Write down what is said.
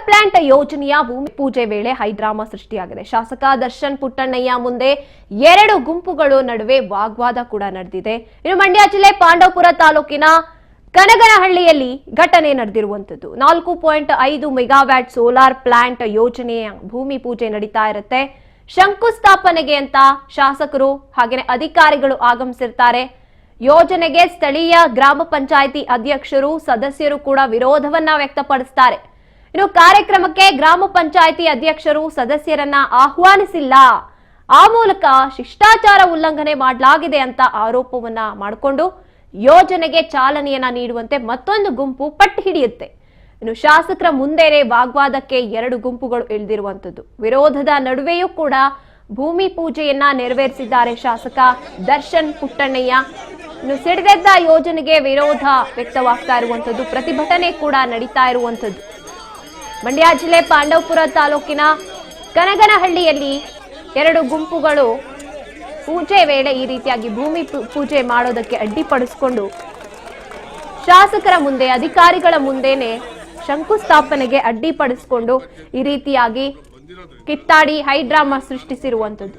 Solar plant ಯೋಜನೆಯ ಭೂಮಿ ಪೂಜೆ ವೇಳೆ ಹೈಡ್ರಾಮಾ ಸೃಷ್ಟಿಯಾಗಿದೆ. ಶಾಸಕ ದರ್ಶನ್ ಪುಟ್ಟಣ್ಣಯ್ಯ ಮುಂದೆ ಎರಡು ಗುಂಪುಗಳು ನಡುವೆ ವಾಗ್ವಾದ ಕೂಡ ನಡೆದಿದೆ. ಇನ್ನು ಮಂಡ್ಯ ಜಿಲ್ಲೆ ಪಾಂಡವಪುರ ತಾಲೂಕಿನ ಕನಗನಹಳ್ಳಿಯಲ್ಲಿ ಘಟನೆ ನಡೆದಿರುವಂತದ್ದು. 4.5 ಮೆಗಾವ್ಯಾಟ್ ಸೋಲಾರ್ ಪ್ಲಾಂಟ್ ಯೋಜನೆಯ ಭೂಮಿ ಪೂಜೆ ನಡೀತಾ ಇರುತ್ತೆ. ಶಂಕುಸ್ಥಾಪನೆಗೆ ಅಂತ ಶಾಸಕರು ಹಾಗೆ ಅಧಿಕಾರಿಗಳು ಆಗಮಿಸಿರ್ತಾರೆ. ಯೋಜನೆಗೆ ಸ್ಥಳೀಯ ಗ್ರಾಮ ಪಂಚಾಯಿತಿ ಅಧ್ಯಕ್ಷರು ಸದಸ್ಯರು ಕೂಡ ವಿರೋಧವನ್ನ ವ್ಯಕ್ತಪಡಿಸುತ್ತಾರೆ. ಇನ್ನು ಕಾರ್ಯಕ್ರಮಕ್ಕೆ ಗ್ರಾಮ ಪಂಚಾಯಿತಿ ಅಧ್ಯಕ್ಷರು ಸದಸ್ಯರನ್ನ ಆಹ್ವಾನಿಸಿಲ್ಲ, ಆ ಮೂಲಕ ಶಿಷ್ಟಾಚಾರ ಉಲ್ಲಂಘನೆ ಮಾಡಲಾಗಿದೆ ಅಂತ ಆರೋಪವನ್ನ ಮಾಡಿಕೊಂಡು ಯೋಜನೆಗೆ ಚಾಲನೆಯನ್ನ ನೀಡುವಂತೆ ಮತ್ತೊಂದು ಗುಂಪು ಪಟ್ಟು ಹಿಡಿಯುತ್ತೆ. ಇನ್ನು ಶಾಸಕರ ಮುಂದೆನೆ ವಾಗ್ವಾದಕ್ಕೆ ಎರಡು ಗುಂಪುಗಳು ಇಳಿದಿರುವಂತದ್ದು. ವಿರೋಧದ ನಡುವೆಯೂ ಕೂಡ ಭೂಮಿ ಪೂಜೆಯನ್ನ ನೆರವೇರಿಸಿದ್ದಾರೆ ಶಾಸಕ ದರ್ಶನ್ ಪುಟ್ಟಣ್ಣಯ್ಯ. ಇನ್ನು ಸಿಡಿದೆದ್ದ ಯೋಜನೆಗೆ ವಿರೋಧ ವ್ಯಕ್ತವಾಗ್ತಾ ಇರುವಂತದ್ದು, ಪ್ರತಿಭಟನೆ ಕೂಡ ನಡೀತಾ ಇರುವಂತದ್ದು. ಮಂಡ್ಯ ಜಿಲ್ಲೆ ಪಾಂಡವಪುರ ತಾಲೂಕಿನ ಕನಗನಹಳ್ಳಿಯಲ್ಲಿ ಎರಡು ಗುಂಪುಗಳು ಪೂಜೆ ವೇಳೆ ಈ ರೀತಿಯಾಗಿ ಭೂಮಿ ಪೂಜೆ ಮಾಡೋದಕ್ಕೆ ಅಡ್ಡಿಪಡಿಸಿಕೊಂಡು ಶಾಸಕರ ಮುಂದೆ ಅಧಿಕಾರಿಗಳ ಮುಂದೆನೆ ಶಂಕುಸ್ಥಾಪನೆಗೆ ಅಡ್ಡಿಪಡಿಸಿಕೊಂಡು ಈ ರೀತಿಯಾಗಿ ಕಿತ್ತಾಡಿ ಹೈಡ್ರಾಮಾ ಸೃಷ್ಟಿಸಿರುವಂತದ್ದು.